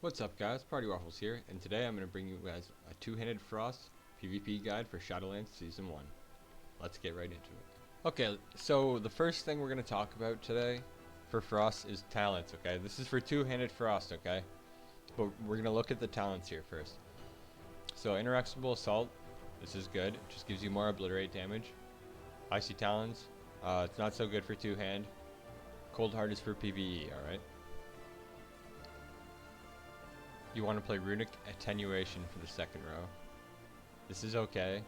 What's up guys, Party Waffles here, and today I'm going to bring you guys a two-handed frost PvP guide for Shadowlands Season 1. Let's get right into it. Okay, so the first thing we're going to talk about today for frost is talents, okay? This is for two-handed frost, okay? But we're going to look at the talents here first. So Inexorable Assault, this is good, it just gives you more obliterate damage. Icy Talons, it's not so good for two-hand. Cold Heart is for PvE, alright? You want to play Runic Attenuation for the second row. This is okay.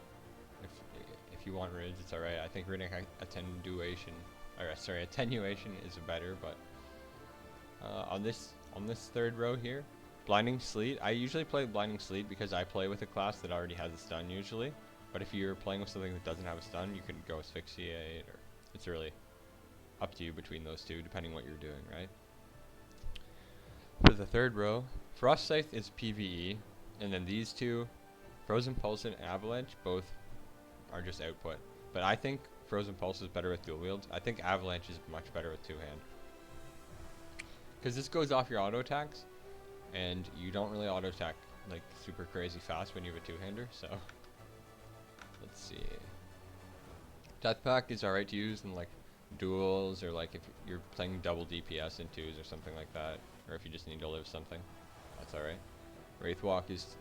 If you want runes, it's alright. I think Runic Attenuation is better, but on this third row here, Blinding Sleet. I usually play Blinding Sleet because I play with a class that already has a stun usually. But if you're playing with something that doesn't have a stun, you can go Asphyxiate, or it's really up to you between those two, depending what you're doing, right? For the third row, Frost Scythe is PvE, and then these two, Frozen Pulse and Avalanche, both are just output. But I think Frozen Pulse is better with dual wields. I think Avalanche is much better with two-hand. Because this goes off your auto attacks, and you don't really auto attack like super crazy fast when you have a two-hander, so let's see. Death Pact is alright to use in like duels, or like if you're playing double DPS in twos or something like that, or if you just need to live something, that's alright. Wraithwalk is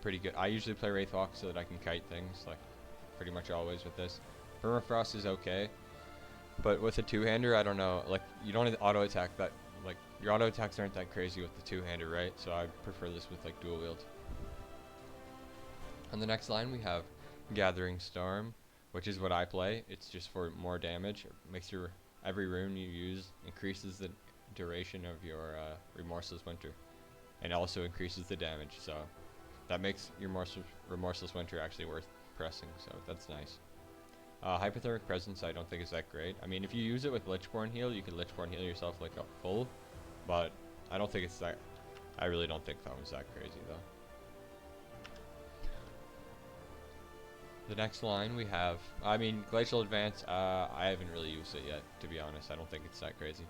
pretty good. I usually play Wraithwalk so that I can kite things, like pretty much always with this. Permafrost is okay, but with a two-hander, I don't know, like you don't need auto attack that, like your auto attacks aren't that crazy with the two-hander, right? So I prefer this with like dual wield. On the next line we have Gathering Storm, which is what I play. It's just for more damage. It makes your every rune you use increases the duration of your Remorseless Winter, and also increases the damage. So that makes your Remorseless Winter actually worth pressing. So that's nice. Hypothermic Presence I don't think is that great. I mean, if you use it with Lichborn Heal, you can Lichborn Heal yourself like a full, but I don't think it's that. I really don't think that was that crazy though. The next line we have, I mean, Glacial Advance, I haven't really used it yet, to be honest. I don't think it's that crazy.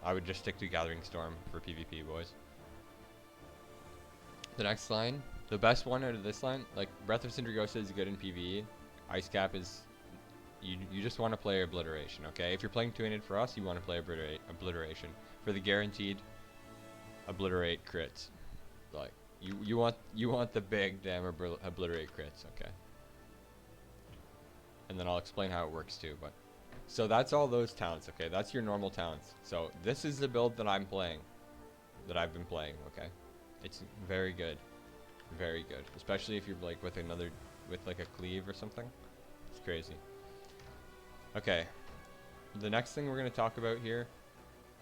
I would just stick to Gathering Storm for PvP, boys. The next line, the best one out of this line, like, Breath of Sindragosa is good in PvE. Ice Cap is, you just want to play Obliteration, okay? If you're playing two-handed Frost, you want to play Obliteration. For the guaranteed Obliterate crits. Like, you want the big damn Obliterate crits, okay? And then I'll explain how it works too. But so that's all those talents, okay? That's your normal talents. So this is the build that I'm playing, that I've been playing, okay? It's very good, especially if you're like with like a cleave or something. It's crazy. Okay, the next thing we're gonna talk about here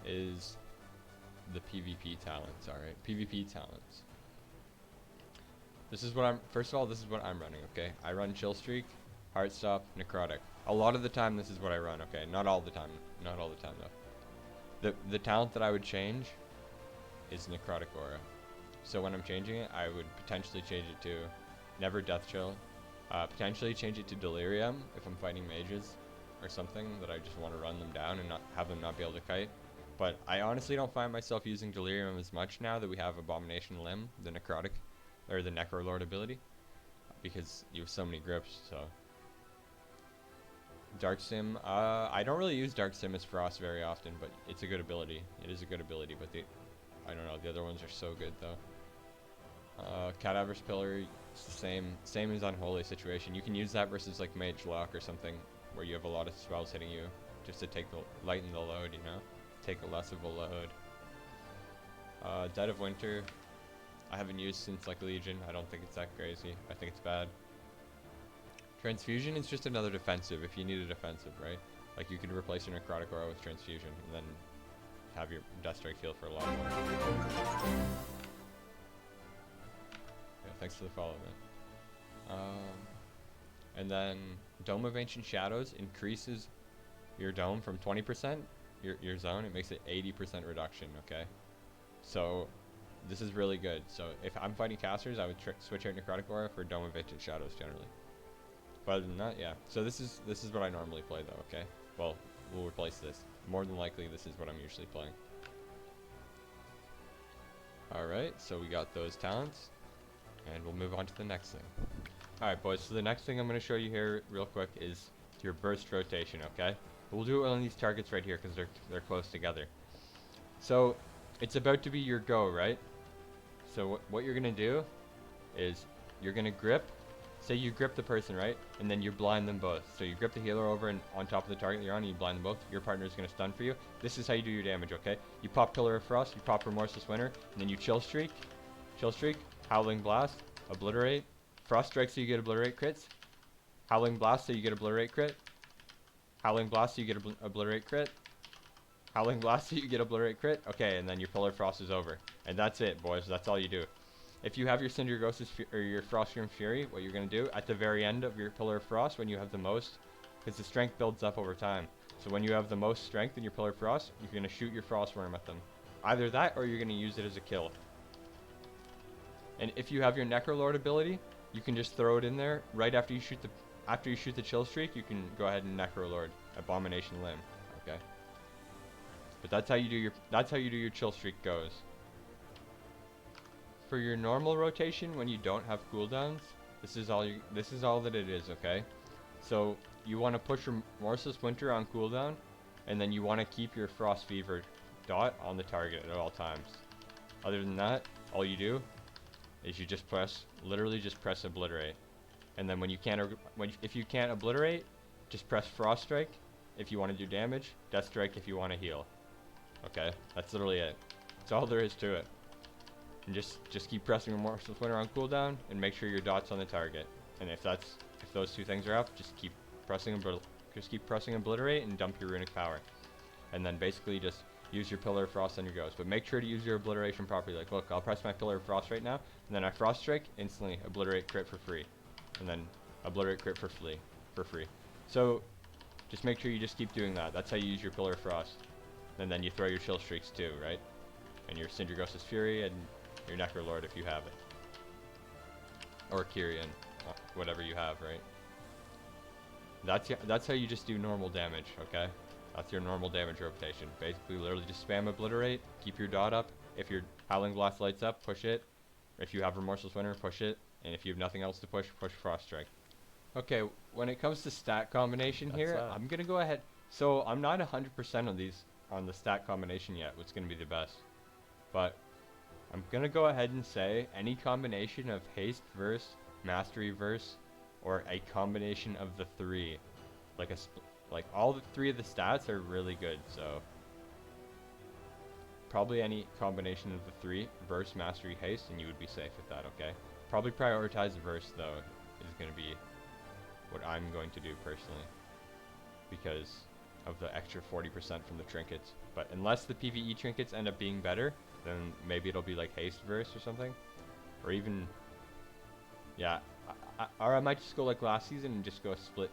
is the PvP talents. All right, PvP talents. This is what this is what I'm running, okay? I run Chill Streak, Heartstop, Necrotic. A lot of the time this is what I run, okay? Not all the time. Not all the time though. The talent that I would change is Necrotic Aura. So when I'm changing it, I would potentially change it to Never Death Chill. Potentially change it to Delirium if I'm fighting mages or something that I just want to run them down and not have them not be able to kite. But I honestly don't find myself using Delirium as much now that we have Abomination Limb, the Necrotic, or the Necrolord ability, because you have so many grips, so. Dark Sim, I don't really use Dark Sim as Frost very often, but it's a good ability. It is a good ability, but I don't know, the other ones are so good though. Cadaver's Pillar, it's the same as Unholy Situation. You can use that versus like Mage Lock or something, where you have a lot of spells hitting you, just to lighten the load, you know? Take a less of a load. Dead of Winter, I haven't used since like Legion. I don't think it's that crazy. I think it's bad. Transfusion is just another defensive if you need a defensive, right? Like you could replace your Necrotic Aura with Transfusion and then have your Death Strike heal for a lot more. Yeah, thanks for the follow, man. And then Dome of Ancient Shadows increases your dome from 20%, your zone, it makes it 80% reduction, okay? So this is really good. So if I'm fighting casters, I would switch out Necrotic Aura for Dome of Ancient Shadows generally. But other than that, yeah. So this is what I normally play though, okay? Well, we'll replace this. More than likely, this is what I'm usually playing. Alright, so we got those talents, and we'll move on to the next thing. Alright boys, so the next thing I'm going to show you here real quick is your burst rotation, okay? We'll do it on these targets right here because they're close together. So, it's about to be your go, right? So what you're going to do is you're going to grip, say you grip the person, right? And then you blind them both. So you grip the healer over and on top of the target you're on and you blind them both. Your partner is going to stun for you. This is how you do your damage, okay? You pop Pillar of Frost, you pop Remorseless Winter, and then you chill streak, Howling Blast, obliterate, Frost Strike so you get obliterate crits, Howling Blast so you get obliterate crit, Howling Blast so you get obliterate crit, Howling Blast so you get obliterate crit. Okay, and then your Pillar of Frost is over. And that's it, boys. That's all you do. If you have your Cinder Ghost's or your Frostgrim Fury, what you're going to do at the very end of your Pillar of Frost, when you have the most, because the strength builds up over time. So when you have the most strength in your Pillar of Frost, you're going to shoot your Frostworm at them. Either that, or you're going to use it as a kill. And if you have your Necrolord ability, you can just throw it in there right after you shoot the Chill Streak. You can go ahead and Necrolord Abomination Limb. Okay. But that's how you do your Chill Streak goes. For your normal rotation, when you don't have cooldowns, this is all that it is, okay? So you want to push Remorseless Winter on cooldown, and then you want to keep your Frost Fever dot on the target at all times. Other than that, all you do is you just literally just press obliterate, and then if you can't obliterate, just press Frost Strike if you want to do damage, Death Strike if you want to heal. Okay, that's literally it. That's all there is to it. And just keep pressing Remorseless Winter on cooldown and make sure your dot's on the target. And if those two things are up, just keep pressing obliterate and dump your runic power. And then basically just use your Pillar of Frost on your goes. But make sure to use your obliteration properly. Like, look, I'll press my Pillar of Frost right now, and then I Frost Strike, instantly obliterate crit for free. And then obliterate crit for free. So just make sure you just keep doing that. That's how you use your Pillar of Frost. And then you throw your Chill Streaks too, right? And your Cinder Ghost's Fury and your Necrolord if you have it. Or Kyrian, whatever you have, right? That's how you just do normal damage, okay? That's your normal damage rotation. Basically, literally just spam obliterate, keep your dot up. If your Howling Blast lights up, push it. If you have Remorseless Winter, push it. And if you have nothing else to push Frost Strike. Okay, when it comes to stat combination here, I'm gonna go ahead. So I'm not 100% on the stat combination yet, what's gonna be the best. But I'm gonna go ahead and say any combination of haste verse, mastery verse, or a combination of the three, like all three of the stats are really good. So probably any combination of the three, verse, mastery, haste, and you would be safe with that. Okay. Probably prioritize verse though is gonna be what I'm going to do personally because of the extra 40% from the trinkets. But unless the PvE trinkets end up being better, then maybe it'll be like haste verse or something, or even, yeah, or I might just go like last season and just go split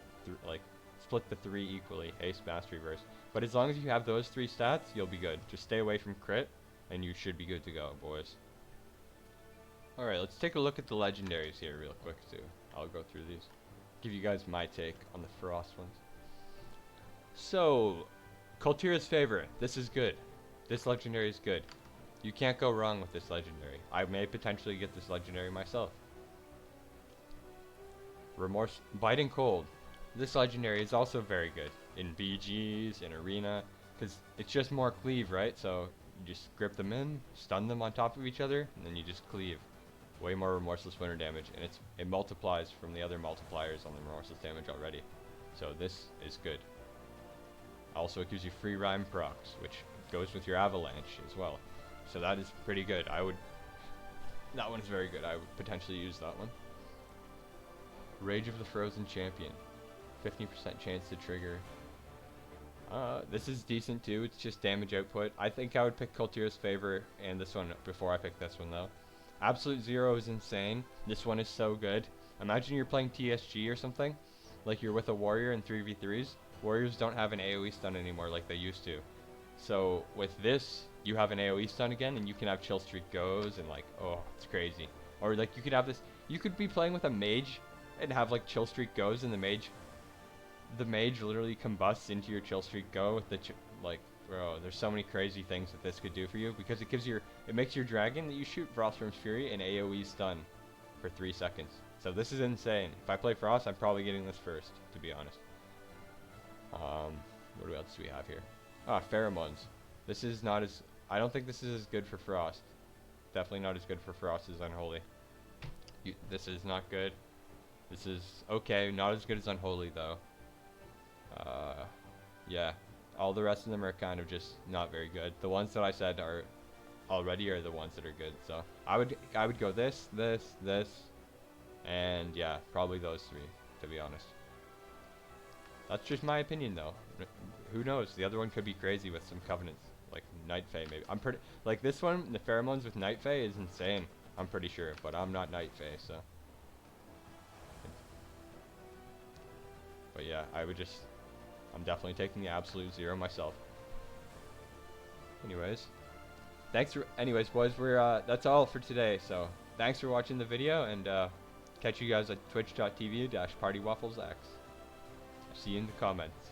the three equally, haste, mastery, verse. But as long as you have those three stats, you'll be good. Just stay away from crit, and you should be good to go, boys. All right, let's take a look at the legendaries here real quick too. I'll go through these, give you guys my take on the Frost ones. So, Kultira's Favor. This is good. This legendary is good. You can't go wrong with this legendary. I may potentially get this legendary myself. Biting Cold. This legendary is also very good in BGs, in Arena, because it's just more cleave, right? So you just grip them in, stun them on top of each other, and then you just cleave. Way more Remorseless Winter damage, and it multiplies from the other multipliers on the Remorseless damage already. So this is good. Also, it gives you free rhyme procs, which goes with your avalanche as well. So that is pretty good. That one's very good. I would potentially use that one. Rage of the Frozen Champion. 50% chance to trigger. This is decent too. It's just damage output. I think I would pick Kultira's Favor and this one before I pick this one though. Absolute Zero is insane. This one is so good. Imagine you're playing TSG or something. Like you're with a warrior in 3v3s. Warriors don't have an AoE stun anymore like they used to. So with this, you have an AoE stun again, and you can have Chill Streak goes, and like, oh, it's crazy. Or like you could have this, you could be playing with a mage and have like Chill Streak goes, and the mage literally combusts into your Chill Streak go with the Bro, there's so many crazy things that this could do for you because it makes your dragon that you shoot Frostworm's Fury an AoE stun for 3 seconds. So this is insane. If I play Frost, I'm probably getting this first, to be honest. What else do we have here? Ah, pheromones. This is not as... I don't think this is as good for Frost. Definitely not as good for Frost as Unholy. This is not good. This is okay, not as good as Unholy though. Yeah. All the rest of them are kind of just not very good. The ones that I said are already are the ones that are good. So I would go this, and yeah, probably those 3, to be honest. That's just my opinion though. Who knows? The other one could be crazy with some covenants, like Night Fae maybe. I'm pretty like this one. The pheromones with Night Fae is insane. I'm pretty sure, but I'm not Night Fae, so. But yeah, I'm definitely taking the absolute 0 myself. Anyways, boys, that's all for today. So thanks for watching the video, and catch you guys at twitch.tv/partywafflesx. See you in the comments.